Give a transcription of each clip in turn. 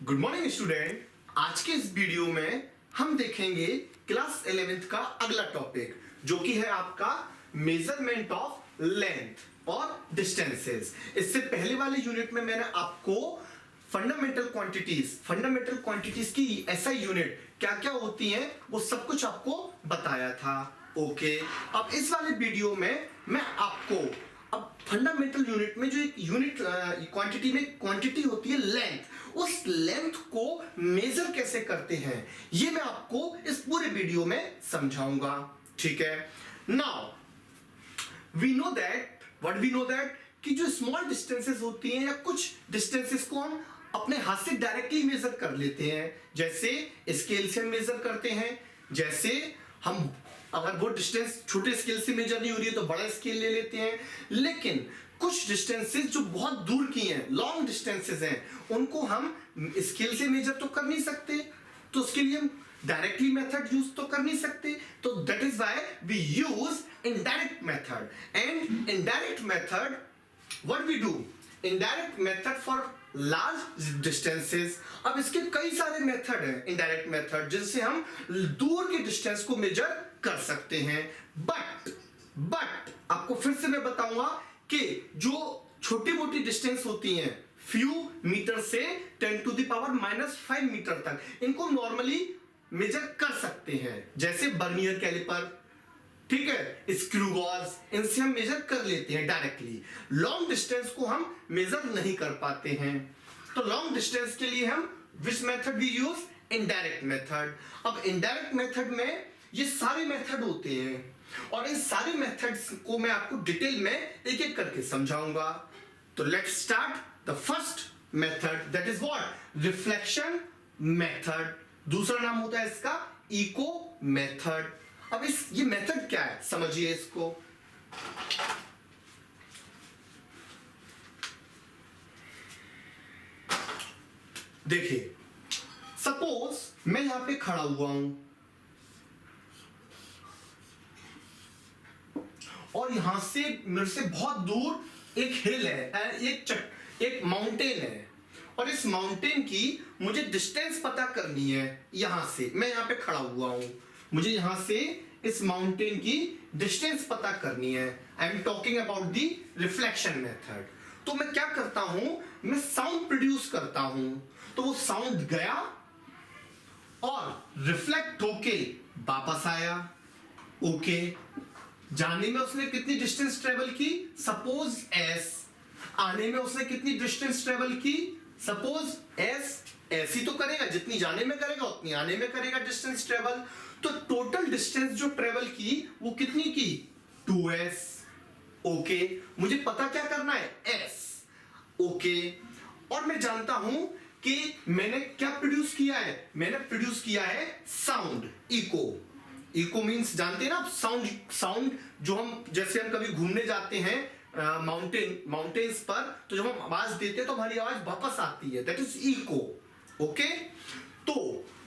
Good morning student. आज के इस वीडियो में हम देखेंगे क्लास 11th का अगला टॉपिक जो कि है आपका मेजरमेंट ऑफ लेंथ और डिस्टेंसेस। इससे पहले वाले यूनिट में मैंने आपको फंडामेंटल क्वांटिटीज की एसआई यूनिट क्या क्या होती हैं वो सब कुछ आपको बताया था। ओके, अब इस वाले वीडियो में मैं आपको अब फंडामेंटल यूनिट में जो एक यूनिट क्वांटिटी में क्वांटिटी होती है लेंथ, उस लेंथ को मेजर कैसे करते हैं ये मैं आपको इस पूरे वीडियो में समझाऊंगा। ठीक है, नाउ वी नो दैट कि जो स्मॉल डिस्टेंसेस होती हैं या कुछ डिस्टेंसेस को हम अपने हाथ से डायरेक्टली मेजर कर लेते हैं, जैसे स्केल से मेजर करते हैं। जैसे हम अगर वो डिस्टेंस छोटे स्केल से मेजर नहीं हो रही है तो बड़ा स्केल ले लेते हैं, लेकिन कुछ डिस्टेंसेस जो बहुत दूर की हैं, लॉन्ग डिस्टेंसेस हैं, उनको हम स्केल से मेजर तो कर नहीं सकते, तो उसके लिए हम डायरेक्टली मेथड यूज तो कर नहीं सकते। तो that is why we use indirect method. And indirect method what we do, indirect method for large distances. अब इसके कई सारे मेथड हैं इनडायरेक्ट मेथड जिनसे हम दूर के डिस्टेंस को मेजर कर सकते हैं। बट आपको फिर से मैं बताऊंगा कि जो छोटी मोटी डिस्टेंस होती हैं फ्यू मीटर से 10 to the power -5 मीटर तक, इनको नॉर्मली मेजर कर सकते हैं, जैसे बर्नियर कैलिपर, ठीक है, स्क्रू गॉज, इनसे हम मेजर कर लेते हैं डायरेक्टली। लॉन्ग डिस्टेंस को हम मेजर नहीं कर पाते हैं, तो लॉन्ग डिस्टेंस के लिए हम which method we use, indirect method. अब इनडायरेक्ट मेथड में ये सारे मेथड होते हैं और इन सारे मेथड्स को मैं आपको डिटेल में एक एक करके समझाऊंगा। तो let's start the first method, that is what, reflection method. दूसरा नाम होता है इसका इको मेथड। अब ये मेथड क्या है समझिए इसको। देखिए, सपोज मैं यहां पे खड़ा हुआ हूं और यहां से मेरे से बहुत दूर एक हिल है, एक माउंटेन है, और इस माउंटेन की मुझे डिस्टेंस पता करनी है। यहां से मैं यहां पे खड़ा हुआ हूं, मुझे यहां से इस माउंटेन की डिस्टेंस पता करनी है। I am talking about the reflection method. तो मैं क्या करता हूं, मैं साउंड प्रोड्यूस करता हूं, तो वो साउंड गया और रिफ्लेक्ट होके वापस आया। ओके, जाने में उसने कितनी डिस्टेंस ट्रेवल की, सपोज s। आने में उसने कितनी डिस्टेंस ट्रेवल की, सपोज s। ऐसी तो करेगा, जितनी जाने में करेगा उतनी आने में करेगा डिस्टेंस ट्रेवल। तो टोटल डिस्टेंस जो ट्रेवल की वो कितनी की, 2s। ओके, मुझे पता क्या करना है, s। ओके, और मैं जानता हूं कि मैंने क्या प्रोड्यूस किया है, मैंने प्रोड्यूस किया है साउंड, इको मींस जानते हैं ना साउंड जो हम, जैसे हम कभी घूमने जाते हैं माउंटेन्स पर, तो जब हम आवाज देते हैं तो हमारी आवाज वापस आती है, दैट इज इको। ओके, तो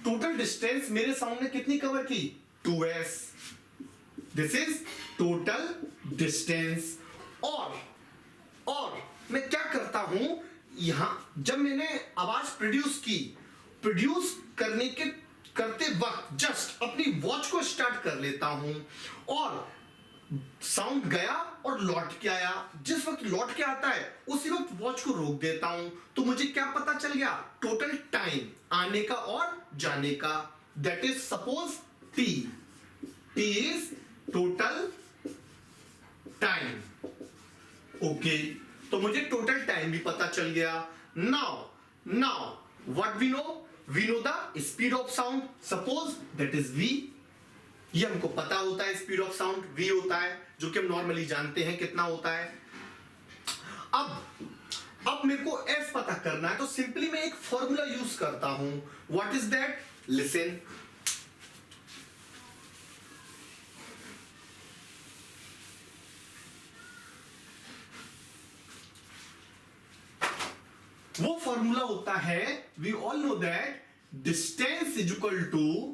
टोटल डिस्टेंस मेरे साउंड ने कितनी कवर की, 2s। This is total distance. और मैं क्या करता हूं, यहां जब मैंने आवाज प्रोड्यूस करते वक्त जस्ट अपनी वॉच को स्टार्ट कर लेता हूं और साउंड गया और लौट के आया। जिस वक्त लौट के आता है उसी वक्त वॉच को रोक देता हूं, तो मुझे क्या पता चल गया, टोटल टाइम आने का और जाने का, that is suppose t is total time. Okay, तो मुझे टोटल टाइम भी पता चल गया। Now what we know the speed of sound, suppose that is v। ये हमको पता होता है, स्पीड ऑफ साउंड v होता है, जो कि हम नॉर्मली जानते हैं कितना होता है। अब मेरे को s पता करना है, तो सिंपली मैं एक फॉर्मूला यूज करता हूं। What is that, listen. वो फॉर्मूला होता है, we all know that distance is equal to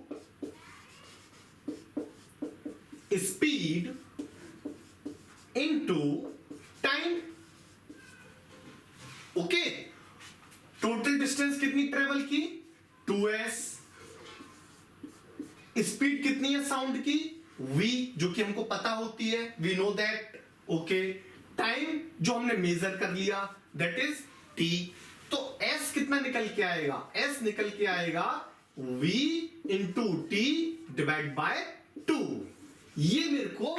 speed into time. Okay, total distance कितनी ट्रेवल की, 2s। स्पीड कितनी है साउंड की? v, जो कि हमको पता होती है, we know that. Okay, time जो हमने मेजर कर लिया, दैट इज t। तो s कितना निकल के आएगा? s निकल के आएगा v into T divide by 2। ये मेरे को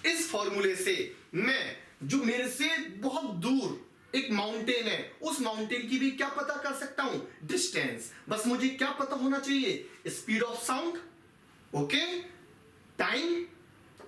इस फॉर्मूले से, मैं जो मेरे से बहुत दूर एक माउंटेन है, उस माउंटेन की भी क्या पता कर सकता हूं? डिस्टेंस। बस मुझे क्या पता होना चाहिए? Speed of sound. Okay, time,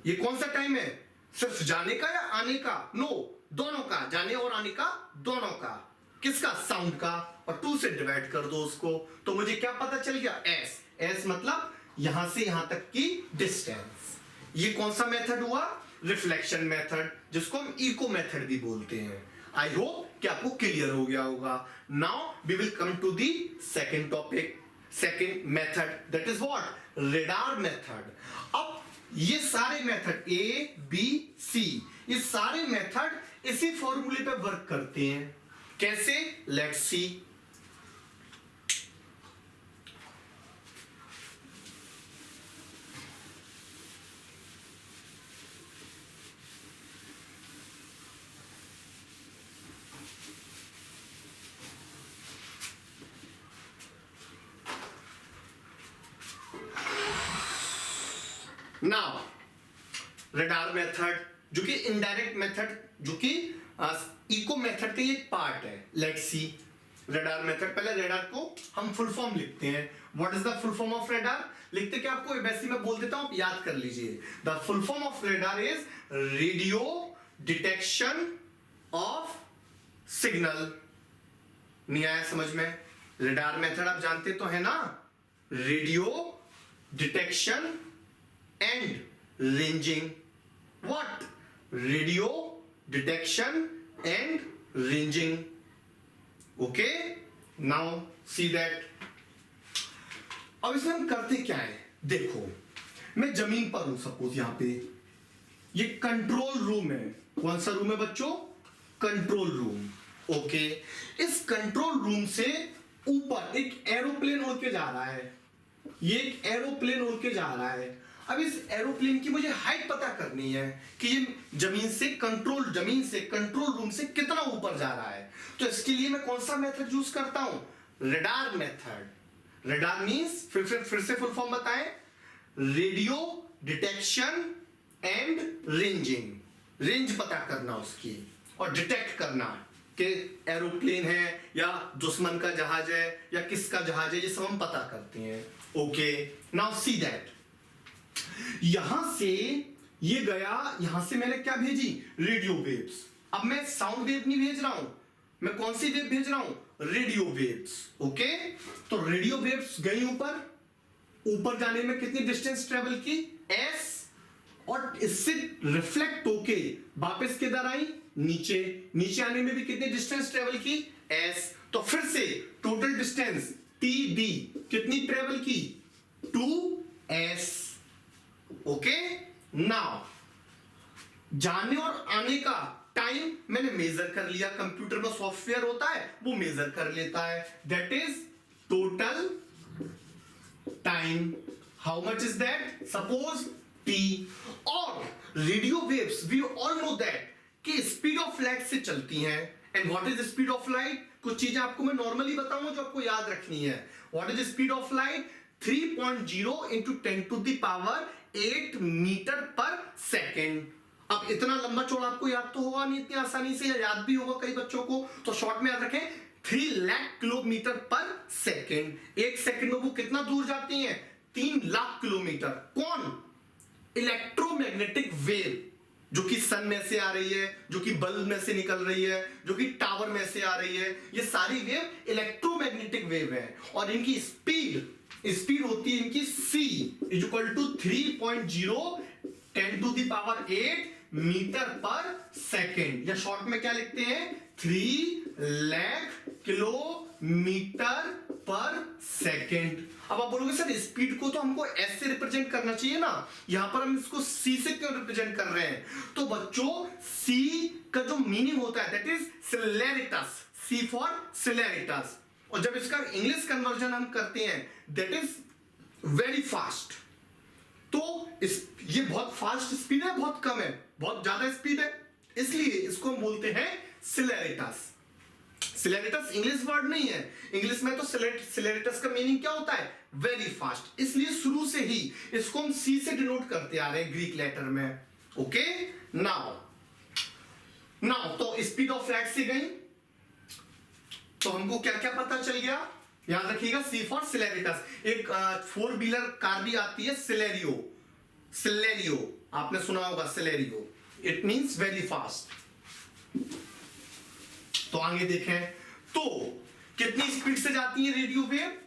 ये कौन सा टाइम है? सिर्फ जाने का या आने का? नो, दोनों का, जाने और आने का, दोनों का। किसका? साउंड का। और 2 से डिवाइड कर दो उसको, तो मुझे क्या पता चल गया? एस। एस मतलब यहां से यहां तक की डिस्टेंस। ये कौन सा मेथड हुआ? रिफ्लेक्शन मेथड, जिसको हम इको मेथड भी बोलते हैं। आई होप कि आपको क्लियर हो गया होगा। Now we will come to the second topic, second method, that is what? Radar method. अब ये सारे मेथड ए बी सी, ये सारे मेथड इसी फॉर्मूले पे वर्क करते हैं। कैसे? Let's see. Now radar method, जो कि इनडायरेक्ट मेथड, जो कि इको मेथड का एक पार्ट है। Let's see radar method. पहले रेडार को हम फुल फॉर्म लिखते हैं। What is the full form of radar? लिखते क्या आपको? वैसे मैं बोल देता हूं, याद कर लीजिए। The full form of radar is radio detection of signal. नहीं आया समझ में? रेडार मेथड आप जानते तो है ना, radio detection and ranging. What? Radio detection and ranging. Okay, now see that. अब इसमें हम करते क्या है? देखो, मैं जमीन पर हूं सपोज, यहां पे ये कंट्रोल रूम है। कौन सा रूम है बच्चों? Control room. ओके, इस कंट्रोल रूम से ऊपर एक एरोप्लेन उड़ के जा रहा है। ये एक एरोप्लेन उड़ के जा रहा है। अब इस एरोप्लेन की मुझे हाइट पता करनी है कि ये जमीन से कंट्रोल रूम से कितना ऊपर जा रहा है। तो इसके लिए मैं कौन सा मेथड यूज करता हूं? Radar method. रेडार मींस, फिर से फुल फॉर्म बताएं, radio detection and ranging. Range पता करना उसकी, और डिटेक्ट करना कि एरोप्लेन है या दुश्मन का जहाज है या किसका जहाज है, ये सब हम पता करते हैं। Okay, now see that. यहां से ये गया, यहां से मैंने क्या भेजी? Radio waves. अब मैं साउंड वेव नहीं भेज रहा हूं, मैं कौन सी वेव भेज रहा हूं? Radio waves. ओके, तो रेडियो वेव्स गई ऊपर। ऊपर जाने में कितनी डिस्टेंस ट्रेवल की? एस। और इससे रिफ्लेक्ट होके वापस किधर आई? नीचे। नीचे आने में भी कितनी डिस्टेंस ट्रेवल की? एस। तो फिर से टोटल डिस्टेंस टी डी कितनी ट्रेवल की? 2s। ओके, नाउ जाने और आने का टाइम मैंने मेजर कर लिया। कंप्यूटर में सॉफ्टवेयर होता है, वो मेजर कर लेता है। That is total time. How much is that? Suppose t। और radio waves we all know that कि स्पीड ऑफ लाइट से चलती हैं। And what is speed of light? कुछ चीजें आपको मैं नॉर्मली बताऊंगा जो आपको याद रखनी है। What is speed of light? 3.0 into 10 to the power 8 metre per second. अब इतना लंबा चौड़ा आपको याद तो होगा नहीं इतनी आसानी से, या याद भी होगा कई बच्चों को, तो शॉर्ट में याद रखें 3 लाख किलोमीटर पर सेकेंड। एक सेकेंड में वो कितना दूर जाती हैं? 3 लाख किलोमीटर। कौन? इलेक्ट्रोमैग्नेटिक वेव, जो कि सन में से आ रही है, जो कि बल्ब में से निकल रही है, जो कि टावर में से आ रही है, ये सारी वेव इलेक्ट्रोमैग्नेटिक वेव है। और इनकी स्पीड होती है इनकी c equal to 3.0 10 to the power 8 metre per second, या शॉर्ट में क्या लिखते हैं? 3 लाख किलोमीटर पर सेकेंड। अब आप बोलोगे सर स्पीड को तो हमको s से रिप्रेजेंट करना चाहिए ना, यहां पर हम इसको c से क्यों रिप्रेजेंट कर रहे हैं? तो बच्चों c का जो मीनिंग होता है that is celeritas. c for celeritas. और जब इसका इंग्लिश कन्वर्जन हम करते हैं दैट इज वेरी फास्ट। तो ये बहुत फास्ट स्पीड है, बहुत कम है, बहुत ज्यादा स्पीड है, इसलिए इसको हम बोलते हैं सिलेरिटस। सिलेरिटस इंग्लिश वर्ड नहीं है, इंग्लिश में तो सिलेरिटस का मीनिंग क्या होता है, वेरी फास्ट, इसलिए शुरू से ही इसको हम सी से डिनोट करते आ रहे हैं ग्रीक लेटर में। ओके, नाउ तो स्पीड ऑफ लाइट से गई, तो हमको क्या क्या पता चल गया, याद रखिएगा, सी फॉर सिलेरिटस। एक 4 व्हीलर कार भी आती है सिलेरियो, आपने सुना होगा Celerio, it means very fast. तो आगे देखें तो कितनी स्पीड से जाती है रेडियो वेव,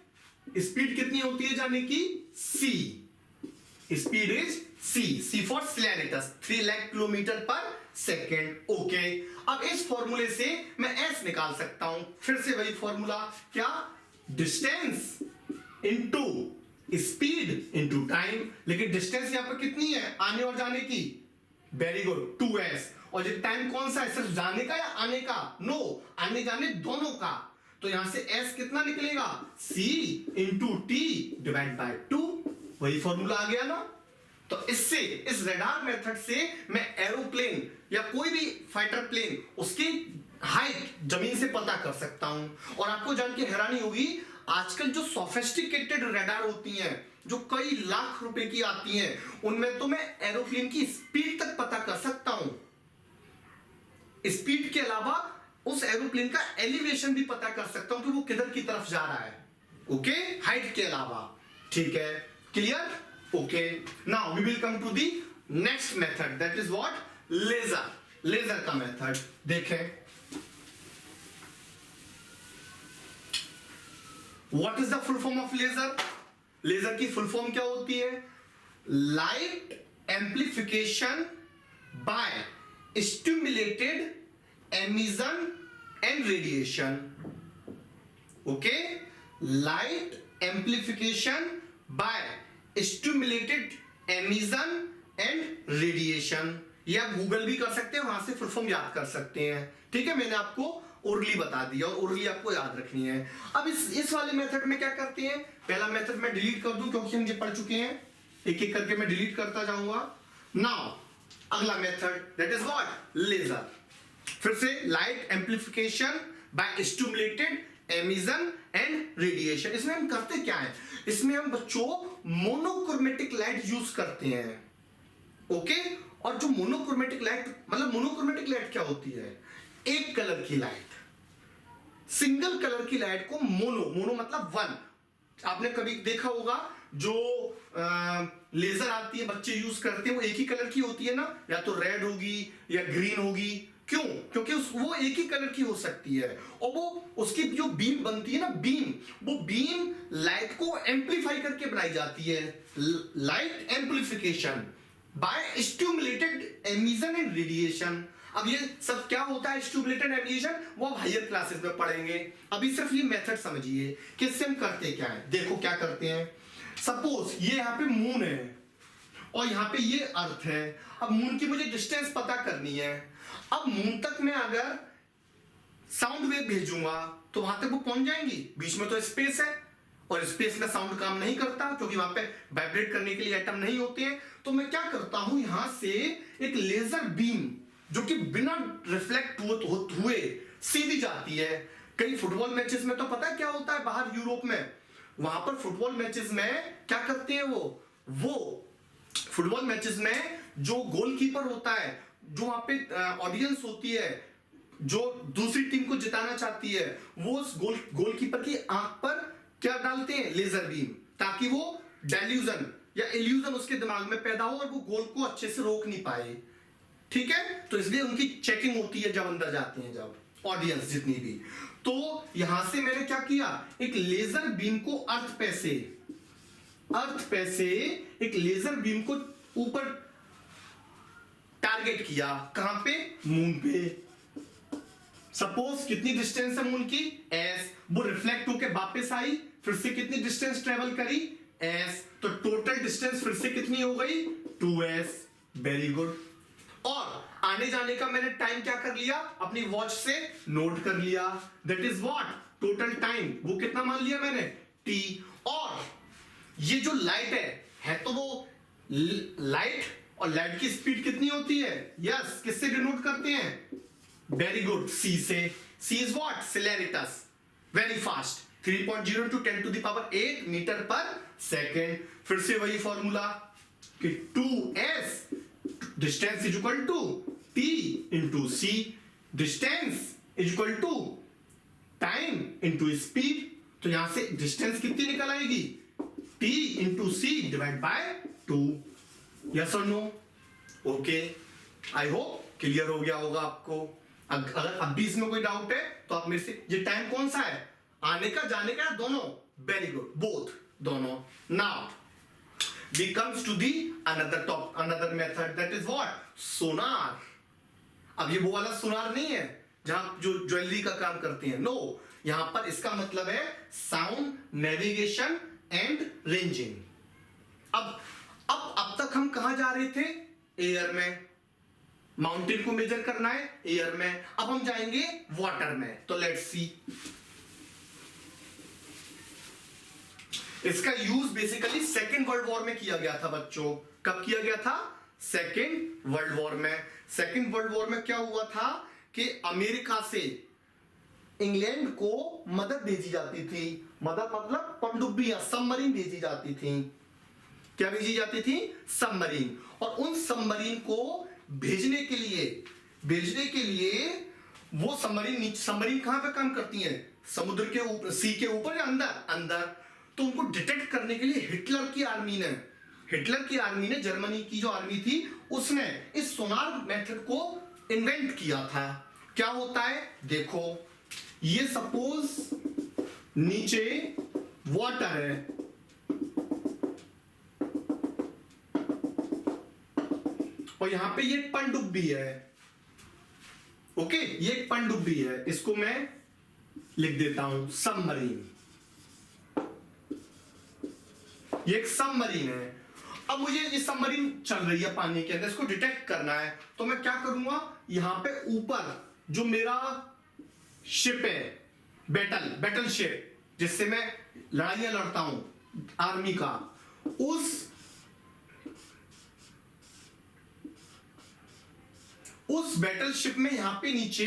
स्पीड कितनी होती है जाने की, C, speed is C for celeritas, 3 lakh kilometre per second. Okay, अब इस फॉर्मूले से मैं एस निकाल सकता हूं, फिर से वही फॉर्मूला, क्या, distance into speed into time, लेकिन डिस्टेंस यहां पर कितनी है, आने और जाने की, वेरी गुड, 2s, और ये टाइम कौन सा है, सिर्फ जाने का या आने का, नो, आने जाने दोनों का, तो यहां से s कितना निकलेगा, c into T divide by 2, वही फॉर्मूला आ गया ना। तो इससे, इस रडार मेथड से मैं एरोप्लेन या कोई भी फाइटर प्लेन उसकी हाइट जमीन से पता कर सकता हूं। और आपको जान के हैरानी होगी, आजकल जो सोफिस्टिकेटेड रडार होती हैं जो कई लाख रुपए की आती हैं, उनमें तो मैं एरोप्लेन की स्पीड तक पता कर सकता हूं, स्पीड के अलावा उस एरोप्लेन का एलिवेशन भी पता कर सकता हूं कि वो किधर की तरफ जा रहा है। ओके, हाइट के अलावा, ठीक है, clear. Okay, now we will come to the next method, that is what, laser का मेथड। देखें, what is the full form of laser, laser की फुल फॉर्म क्या होती है, light amplification by stimulated emission and radiation. Okay, light amplification by stimulated emission and radiation, ये आप Google भी कर सकते हैं, वहां से फुल फॉर्म याद कर सकते हैं, ठीक है, मैंने आपको ओरली बता दिया और ओरली आपको याद रखनी है। अब इस वाले मेथड में क्या करते हैं, पहला मेथड मैं डिलीट कर दूं क्योंकि हम ये पढ़ चुके हैं, एक एक करके मैं डिलीट करता जाऊंगा। नाउ अगला method, that is what, laser, फिर से light amplification by stimulated emission and radiation. इसमें हम करते क्या है, इसमें हम बच्चों मोनोक्रोमेटिक लाइट यूज करते हैं। ओके, और जो मोनोक्रोमेटिक लाइट, मतलब मोनोक्रोमेटिक लाइट क्या होती है, एक कलर की लाइट, सिंगल कलर की लाइट को मोनो मतलब वन। आपने कभी देखा होगा जो लेजर आती है बच्चे यूज करते हैं, वो एक ही कलर की होती है ना, या तो रेड होगी या ग्रीन होगी, क्यों, क्योंकि वो एक ही कलर की हो सकती है, और वो उसकी जो बीम बनती है ना, वो बीम लाइट को एम्पलीफाई करके बनाई जाती है, light amplification bye stimulated emission and radiation. अब ये सब क्या होता है स्टिमुलेटेड एमिशन, वो आप हायर क्लासेस में पढ़ेंगे, अभी सिर्फ ये मेथड समझिए कि इससे हम करते क्या है। देखो क्या करते हैं, सपोज ये यहाँ पे मून है और यहाँ पे ये अर्थ है, अब मून की मुझे डिस्टेंस पता करनी है। अब मून तक मैं अगर साउंड वेव भेजूंगा तो वहां तक वो पहुंच जाएंगी, बीच में तो स्पेस है और स्पेस में साउंड काम नहीं करता क्योंकि वहां पे वाइब्रेट करने के लिए एटम नहीं होते हैं। तो मैं क्या करता हूं, यहां से एक लेजर बीम जो कि बिना रिफ्लेक्ट हुए सीधी जाती है। कई फुटबॉल मैचेस में तो पता है क्या होता है, बाहर यूरोप में, वहां पर फुटबॉल मैचेस में क्या करते हैं, वो फुटबॉल मैचेस में जो गोलकीपर होता है, जो वहां पे ऑडियंस होती है जो दूसरी टीम को जिताना चाहती है, वो उस गोलकीपर की आंख पर क्या डालते हैं, लेजर बीम, ताकि वो डेल्यूजन या इल्यूजन उसके दिमाग में पैदा हो और वो गोल को अच्छे से रोक नहीं पाए। ठीक है, तो इसलिए उनकी चेकिंग होती है जब अंदर जाते हैं, जब ऑडियंस जितनी भी। तो यहां से मैंने क्या किया, एक लेजर बीम को अर्थ पे से एक लेजर बीम को ऊपर टारगेट किया, कहां पे, मून पे। सपोज कितनी डिस्टेंस है मून की, s, वो रिफ्लेक्ट होकर वापस आई, फिर से कितनी डिस्टेंस ट्रेवल करी, s, तो टोटल डिस्टेंस फिर से कितनी हो गई, 2s। Very good. और आने जाने का मैंने टाइम क्या कर लिया, अपनी वॉच से नोट कर लिया, that is what, total time वो कितना मान लिया मैंने, t। और ये जो लाइट है तो वो लाइट, और लाइट की स्पीड कितनी होती है, यस, किससे डिनोट करते हैं, वेरी गुड, c से। c is what, celeritas, very fast, 3.0 to 10 to the power 8 metre per second. फिर से वही फॉर्मूला कि 2s distance is equal to t into c, distance is equal to time into speed. तो यहां से distance कितनी निकल आएगी, t into c divide by 2। Yes और no, okay, I hope clear हो गया होगा आपको। अगर अब भी इसमें कोई डाउट है तो आप मेरे से, ये टाइम कौन सा है, आने का जाने का, दोनों, वेरी गुड, बोथ, दोनों। Now we comes to the another method, that is what, sonar. अब ये वो वाला सोनार नहीं है जहां जो ज्वेलरी का काम करते हैं, नो, यहां पर इसका मतलब है साउंड नेविगेशन एंड रेंजिंग। अब तक हम कहां जा रहे थे, एयर में, माउंटेन को मेजर करना है एयर में, अब हम जाएंगे वाटर में। तो लेट्स सी, इसका use basically second world war में किया गया था बच्चों। कब किया गया था, सेकेंड वर्ल्ड वॉर में। सेकेंड वर्ल्ड वॉर में क्या हुआ था कि अमेरिका से इंग्लैंड को मदद भेजी जाती थी, मदद मतलब पनडुब्बियां, सबमरीन भेजी जाती थी। क्या भेजी जाती थी, सबमरीन। और उन सबमरीन को भेजने के लिए वो सबमरीन कहां पे काम करती हैं, समुद्र के ऊपर, सी के ऊपर या अंदर। तो उनको डिटेक्ट करने के लिए हिटलर की आर्मी ने जर्मनी की जो आर्मी थी उसने इस सोनार मेथड को इन्वेंट किया था। क्या होता है देखो, ये सपोज नीचे वाटर है, और यहां पे ये पनडुब्बी है, ओके, ये पनडुब्बी है, इसको मैं लिख देता हूं सबमरीन। ये एक सबमरीन है। अब मुझे ये सबमरीन चल रही है पानी के अंदर, इसको डिटेक्ट करना है, तो मैं क्या करूंगा, यहां पे ऊपर जो मेरा शिप है, बैटल शिप, जिससे मैं लड़ाइयां लड़ता हूं आर्मी का, उस बैटल शिप में यहां पे नीचे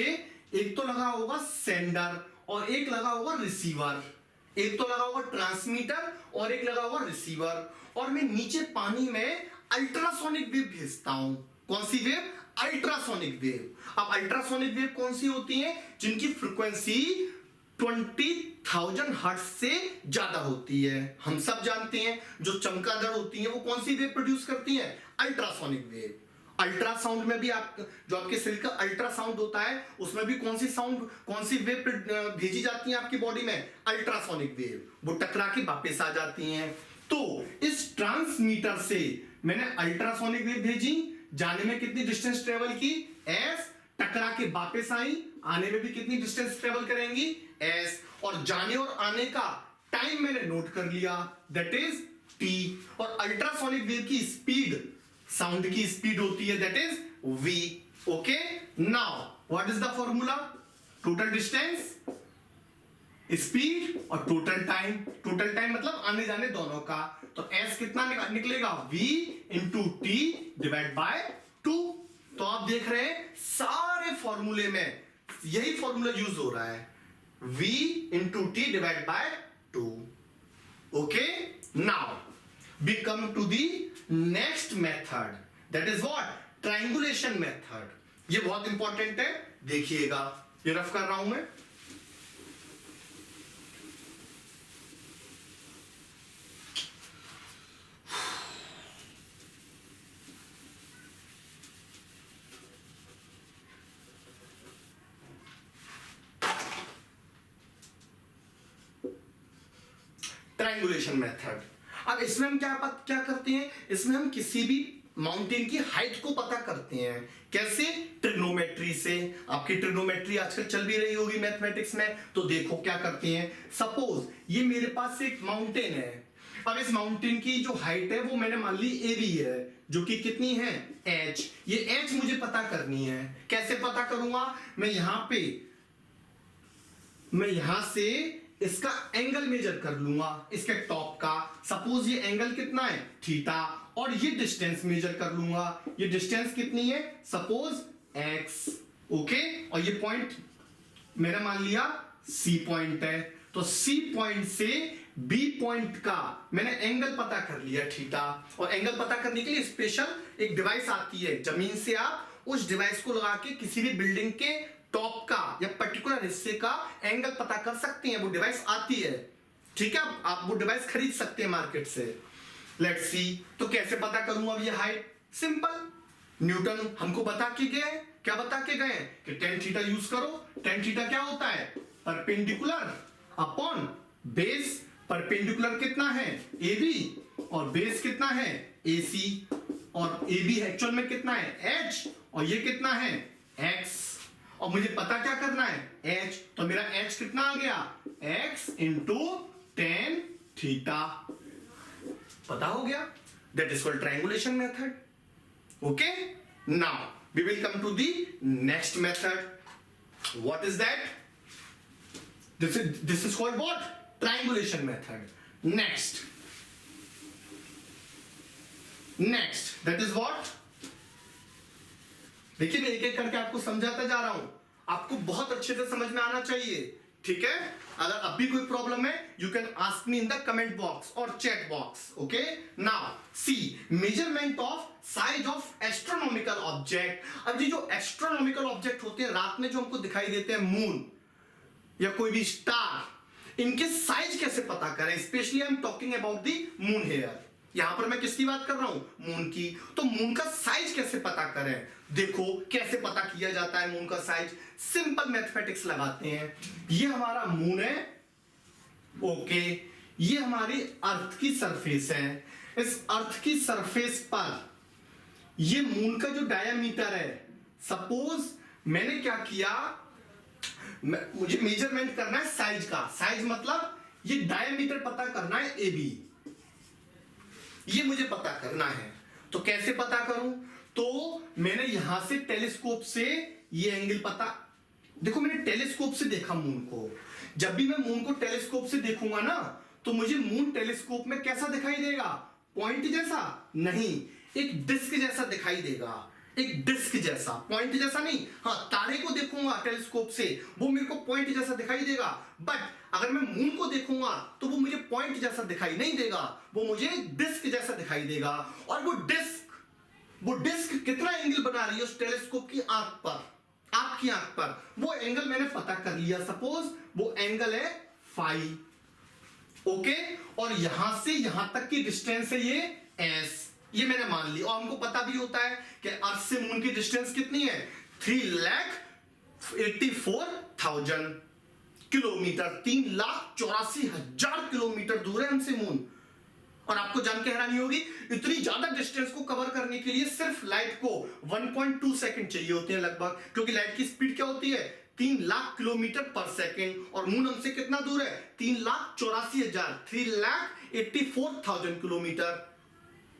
एक तो लगा होगा सेंडर और एक लगा होगा रिसीवर, एक तो लगा होगा ट्रांसमीटर और एक लगा होगा रिसीवर। और मैं नीचे पानी में अल्ट्रासोनिक वेव भेजता हूं। कौन सी वेव, अल्ट्रासोनिक वेव। अब अल्ट्रासोनिक वेव कौन सी होती है, जिनकी फ्रीक्वेंसी 20,000 हर्ट्ज से ज्यादा होती है। हम सब जानते हैं जो चमगादड़ होती हैं वो कौन सी वेव प्रोड्यूस करती हैं, अल्ट्रासोनिक वेव। अल्ट्रासाउंड में भी जो आपके शरीर का अल्ट्रासाउंड होता है उसमें भी कौन सी वेव भेजी जाती है आपकी बॉडी में, अल्ट्रासोनिक वेव। वो टकरा के वापस आ जाती हैं। तो इस ट्रांसमीटर से मैंने अल्ट्रासोनिक वेव भेजी, जाने में कितनी डिस्टेंस ट्रेवल की, एस, टकरा के वापस आई, आने में भी कितनी डिस्टेंस ट्रेवल करेंगी, एस, और जाने और आने का टाइम मैंने नोट कर लिया, दैट इज टी। और अल्ट्रासोनिक वेव की स्पीड, साउंड की स्पीड होती है, that is v। Okay, now what is the formula, total distance, speed और टोटल टाइम। टोटल टाइम मतलब आने जाने दोनों का। तो s कितना निकलेगा, v into T divide by 2। तो आप देख रहे हैं सारे फॉर्मूले में यही फॉर्मूला यूज हो रहा है, v into T divide by 2। Okay, now we come to the next method, that is what, triangulation method। ये बहुत इंपॉर्टेंट है, देखिएगा, ये रफ कर रहा हूं मैं। Triangulation method. अब इसमें हम क्या करते हैं, इसमें हम किसी भी माउंटेन की हाइट को पता करते हैं। कैसे, ट्रिग्नोमेट्री से। आपकी ट्रिग्नोमेट्री आजकल चल भी रही होगी मैथमेटिक्स में। तो देखो क्या करते हैं, सपोज ये मेरे पास एक माउंटेन है। अब इस माउंटेन की जो हाइट है वो मैंने मान ली ए बी है, जो कि कितनी है, एच। ये एच मुझे पता करनी है। कैसे पता करूंगा, मैं यहां पे मैं यहां से इसका एंगल मेजर कर लूंगा, इसके टॉप का। सपोज ये एंगल कितना है, थीटा, और ये डिस्टेंस मेजर कर लूंगा। ये डिस्टेंस कितनी है, सपोज x, ओके। और ये पॉइंट मैंने मान लिया C पॉइंट है, तो C पॉइंट से B पॉइंट का मैंने एंगल पता कर लिया थीटा। और एंगल पता करने के लिए स्पेशल एक डिवाइस आती है, जमीन से आप उस डिवाइस को लगा के किसी भी बिल्डिंग के टॉप का या पर्टिकुलर हिस्से का एंगल पता कर सकते हैं। वो डिवाइस आती है, ठीक है, आप वो डिवाइस खरीद सकते हैं मार्केट से। लेट्स सी, तो कैसे पता करूंगा अब ये हाइट? सिंपल, न्यूटन हमको बता के गए, क्या बता के गए कि टेन थीटा यूज करो। टेन थीटा क्या होता है, परपेंडिकुलर अपॉन बेस। परपेंडिकुलर कितना है, AB, और बेस कितना है, AC, और AB एक्चुअल में कितना है, H, और ये कितना है, X। और मुझे पता क्या करना है, H, तो मेरा H कितना आ गया, X इंटू टेन थीटा। पता हो गया, that is called triangulation method, okay. Now we will come to the next method. What is that? This is called what? Triangulation method. Next, that is what? देखिए मैं एक एक करके आपको समझाता जा रहा हूं, आपको बहुत अच्छे से समझ में आना चाहिए, ठीक है। अगर अब भी कोई प्रॉब्लम है, you can ask me in the comment box और chat box, okay. Now see, measurement of size of astronomical object. अब ये जो एस्ट्रोनॉमिकल ऑब्जेक्ट होते हैं, रात में जो हमको दिखाई देते हैं, मून या कोई भी स्टार, इनके साइज कैसे पता करें? Specially I am talking about the moon here. यहां पर मैं किसकी बात कर रहा हूं, मून की। तो मून का साइज कैसे पता करें? देखो कैसे पता किया जाता है मून का साइज। सिंपल मैथमेटिक्स लगाते हैं। ये हमारा मून है, ओके। ये हमारी अर्थ की सरफेस है। इस अर्थ की सरफेस पर ये मून का जो डायामीटर है, सपोज मैंने क्या किया, मुझे मेजरमेंट करना है साइज का। साइज मतलब ये डायमीटर पता करना है AB, ये मुझे पता करना है। तो कैसे पता करूं? तो मैंने यहां से टेलीस्कोप से ये एंगल पता, देखो मैंने टेलीस्कोप से देखा मून को। जब भी मैं मून को टेलीस्कोप से देखूंगा ना, तो मुझे मून टेलीस्कोप में कैसा दिखाई देगा, पॉइंट जैसा नहीं, एक डिस्क जैसा दिखाई देगा। एक डिस्क जैसा, पॉइंट जैसा नहीं। हाँ, तारे को देखूंगा टेलीस्कोप से, वो मेरे को पॉइंट जैसा दिखाई देगा। बट अगर मैं मून को देखूंगा तो वो मुझे पॉइंट जैसा दिखाई नहीं देगा, वो मुझे डिस्क जैसा दिखाई देगा। और वो डिस्क कितना एंगल बना रही है उस टेलीस्कोप की आंख पर, आपकी आंख पर, वो एंगल मैंने पता कर लिया। सपोज वो एंगल है फाई, ओके। और यहां से यहां तक की डिस्टेंस है ये S, ये मैंने मान ली। और हमको पता भी होता है कि अर्थ से मून की डिस्टेंस कितनी है, 3,84,000 किलोमीटर, 3,84,000 किलोमीटर दूर है हमसे मून। और आपको जान के हैरानी होगी, इतनी ज्यादा डिस्टेंस को कवर करने के लिए सिर्फ लाइट को 1.2 सेकंड चाहिए होते हैं लगभग, क्योंकि लाइट की स्पीड क्या होती है, 3 लाख किलोमीटर पर सेकंड। और मून हमसे कितना दूर है, 3,84,000 किलोमीटर।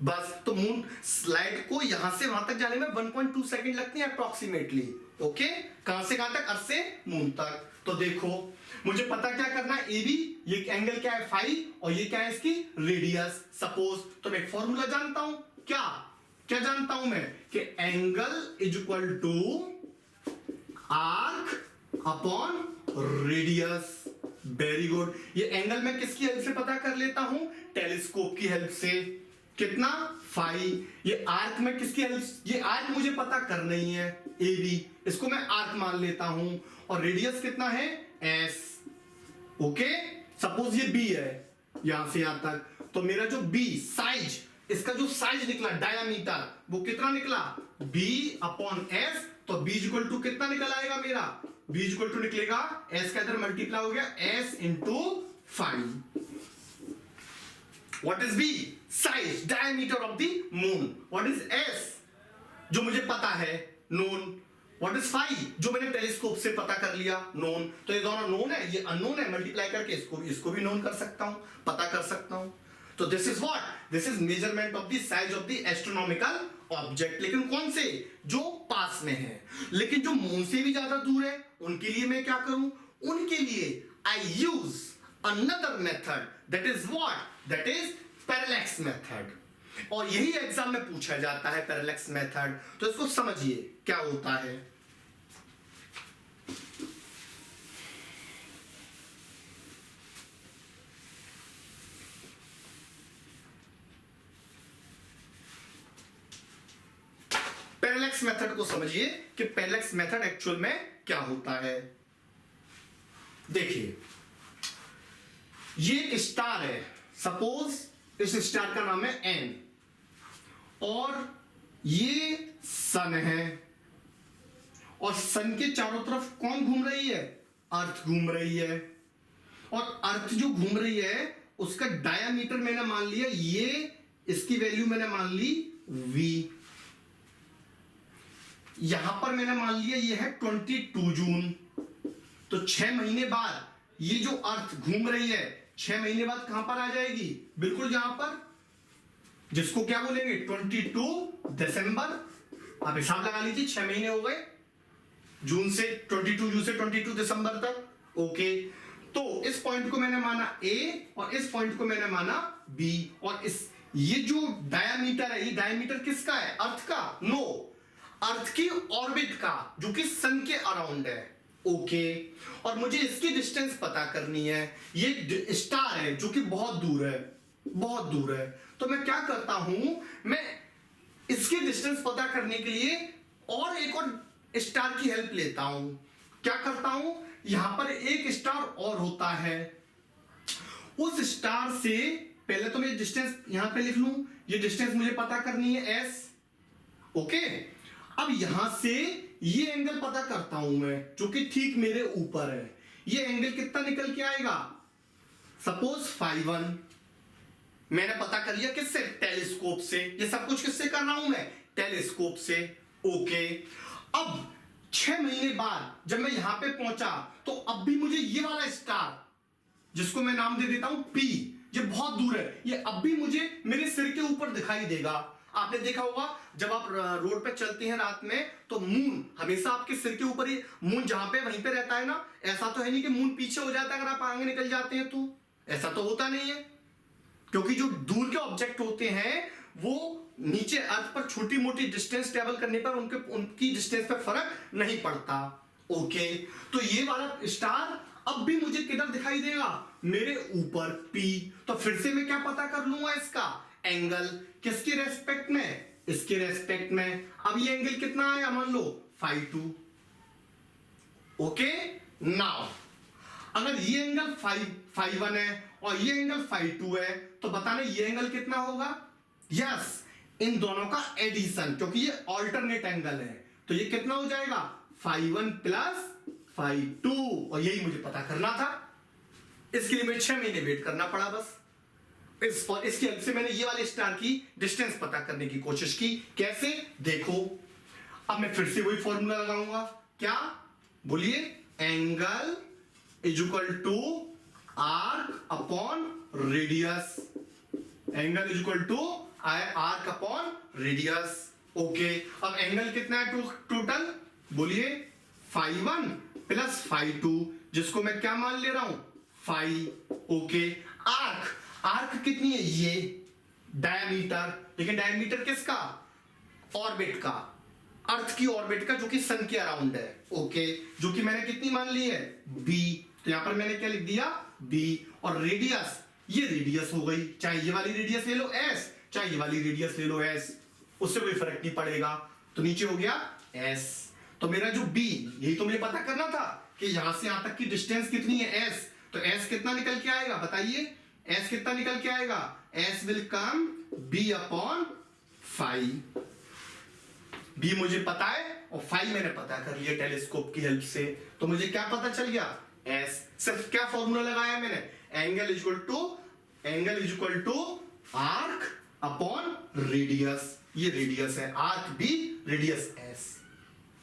बस, तो मून स्लाइड को यहां से वहां तक जाने में 1.2 सेकंड लगते हैं अप्रोक्सीमेटली, ओके। कहां से कहां तक, अर्थ से मून तक। तो देखो मुझे पता क्या करना है, AB, ये एंगल क्या है फाई, और ये क्या है इसकी रेडियस। सपोज तो मैं एक फॉर्मूला जानता हूं, क्या जानता हूं मैं, कि angle is equal to arc upon radius. Very good. ये एंगल मैं किसकी हेल्प से पता कर लेता हूं, टेलीस्कोप की हेल्प से। कितना, फाई। ये आर्क में किसकी हेल्प, ये आर्क मुझे पता करना ही है, AB, इसको मैं आर्क मान लेता हूं। और रेडियस कितना है, S, ओके। सपोज ये B है यहां से यहां तक, तो मेरा जो B साइज, इसका जो साइज निकला डायमीटर, वो कितना निकला, B अपॉन S। तो B इक्वल टू कितना निकल आएगा मेरा, B इक्वल टू निकलेगा, S का इधर मल्टीप्लाई हो गया, S into 5। What is B? Size, diameter of the moon. What is S? जो मुझे पता है, known. What is phi? जो मैंने टेलीस्कोप से पता कर लिया, known. तो ये दोनों known है, ये unknown है, मल्टीप्लाई करके इसको भी known कर सकता हूं, पता कर सकता हूं। तो this is what? This is measurement of the size of the astronomical object. लेकिन कौन से, जो पास में है। लेकिन जो मून से भी ज्यादा दूर है, उनके लिए मैं क्या करूं, उनके लिए I use another method, that is what, that is parallax method. और यही एग्जाम में पूछा जाता है, पैरेलैक्स मेथड। तो इसको समझिए क्या होता है। पैरेलैक्स मेथड को समझिए कि पैरेलैक्स मेथड एक्चुअल में क्या होता है। देखिए, ये एक स्टार है, सपोज इस स्टार का नाम है एन, और ये सन है, और सन के चारों तरफ कौन घूम रही है? अर्थ घूम रही है। और अर्थ जो घूम रही है उसका डायामीटर मैंने मान लिया, ये इसकी वैल्यू मैंने मान ली v। यहां पर मैंने मान लिया ये है 22 जून। तो 6 महीने बाद ये जो अर्थ घूम रही है 6 महीने बाद कहां पर आ जाएगी? बिल्कुल यहां पर, जिसको क्या बोलेंगे? 22 दिसंबर। आप हिसाब लगा लीजिए, 6 महीने हो गए, जून से 22 जून से 22 दिसंबर तक। ओके, तो इस पॉइंट को मैंने माना A और इस पॉइंट को मैंने माना B। और इस ये जो डायामीटर है, ये डायामीटर किसका है? अर्थ का? नो, अर्थ की ऑर्बिट का, जो कि सन के अराउंड है। ओके, और मुझे इसकी डिस्टेंस पता करनी है। ये स्टार है जो कि बहुत दूर है, बहुत दूर है। तो मैं क्या करता हूं, मैं इसकी डिस्टेंस पता करने के लिए और एक और स्टार की हेल्प लेता हूं। क्या करता हूं, यहां पर एक स्टार और होता है, उस स्टार से पहले तो मैं डिस्टेंस यहां पे लिख लूं। ये डिस्टेंस मुझे पता करनी है s। ओके, अब यहां से ये एंगल पता करता हूं मैं, जो कि ठीक मेरे ऊपर है। ये एंगल कितना निकल के आएगा? सपोज φ1 मैंने पता कर लिया, किससे? टेलीस्कोप से। ये सब कुछ किससे कर रहा हूं मैं? टेलीस्कोप से। ओके, अब 6 महीने बाद जब मैं यहां पे पहुंचा तो अब भी मुझे ये वाला स्टार, जिसको मैं नाम दे देता हूं P, ये बहुत दूर है, ये अब भी मुझे मेरे सिर के ऊपर दिखाई देगा। आपने देखा होगा जब आप रोड पे चलते हैं रात में तो मून हमेशा आपके सिर के ऊपर ही, मून जहां पे वहीं पे रहता है ना। ऐसा तो है नहीं कि मून पीछे हो जाता है अगर आप आगे निकल जाते हैं, तो ऐसा तो होता नहीं है, क्योंकि जो दूर के ऑब्जेक्ट होते हैं वो नीचे अर्थ पर छोटी मोटी डिस्टेंस ट्रेवल करने पर उनकी डिस्टेंस पर फर्क नहीं पड़ता। ओके, तो ये वाला स्टार अब भी मुझे किधर दिखाई देगा? मेरे ऊपर P। तो फिर से मैं क्या पता कर लूंगा? इसका एंगल। किसके रेस्पेक्ट में? इसके रेस्पेक्ट में। अब ये एंगल कितना आया? मान लो φ2। ओके, नाउ अगर ये एंगल φ1 है और ये एंगल φ2 है, तो बताना ये एंगल कितना होगा? यस, इन दोनों का एडिशन, क्योंकि ये ऑल्टरनेट एंगल है। तो ये कितना हो जाएगा? φ1 प्लस φ2। और यही मुझे पता करना था, इसके लिए मैं 6 महीने वेट करना पड़ा बस। इसकी हेल्प से मैंने ये वाले स्टार की डिस्टेंस पता करने की कोशिश की। कैसे? देखो, अब मैं फिर से वही फॉर्मूला लगाऊंगा। क्या? बोलिए। Angle is equal to arc upon radius. Angle is equal to arc upon radius. Okay, अब एंगल कितना है टोटल? बोलिए φ1 प्लस φ2, जिसको मैं क्या मान ले रहा हूं? φ। ओके, आर्क, आर्क कितनी है? ये डायमीटर। लेकिन डायमीटर किसका? ऑर्बिट का, अर्थ की ऑर्बिट का, जो कि सन के अराउंड है। ओके, जो कि मैंने कितनी मान ली है? b। तो यहां पर मैंने क्या लिख दिया? b। और रेडियस, ये रेडियस हो गई, चाहे ये वाली रेडियस ले लो s, चाहे ये वाली रेडियस ले लो s, उससे कोई फर्क नहीं पड़ेगा। तो नीचे हो गया s। तो मेरा जो b, यही तो मुझे पता करना था कि यहां से यहां तक की डिस्टेंस कितनी है? s। तो s कितना निकल के आएगा? बताइए, s कितना निकल के आएगा? s will come b upon φ। b मुझे पता है और φ मैंने पता कर लिया टेलीस्कोप की हेल्प से। तो मुझे क्या पता चल गया? s। सिर्फ क्या फॉर्मूला लगाया मैंने? Angle is equal to arc upon radius. ये रेडियस है, arc b, radius s।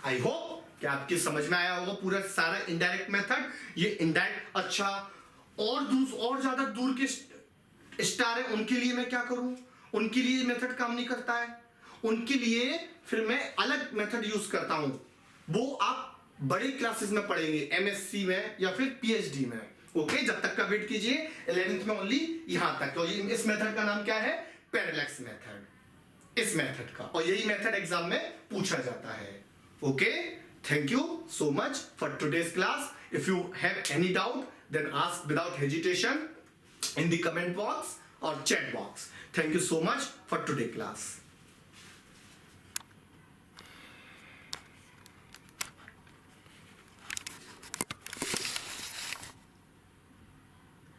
I hope कि आपकी समझ में आया होगा पूरा सारा इनडायरेक्ट मेथड। ये इनडायरेक्ट, अच्छा, और ज्यादा दूर के स्टार है, उनके लिए मैं क्या करूं? उनके लिए मेथड काम नहीं करता है, उनके लिए फिर मैं अलग मेथड यूज करता हूं। वो आप बड़ी क्लासेस में पढ़ेंगे, एमएससी में या फिर पीएचडी में। ओके, जब तक का वेट कीजिए, 11th में ओनली यहां तक। तो इस मेथड का नाम क्या है? पैरेलैक्स मेथड, इस मेथड का, और यही मेथड एग्जाम में पूछा जाता है। Okay, thank you so much for today's class. If you have any doubt then ask without hesitation in the comment box or chat box. Thank you so much for today's class.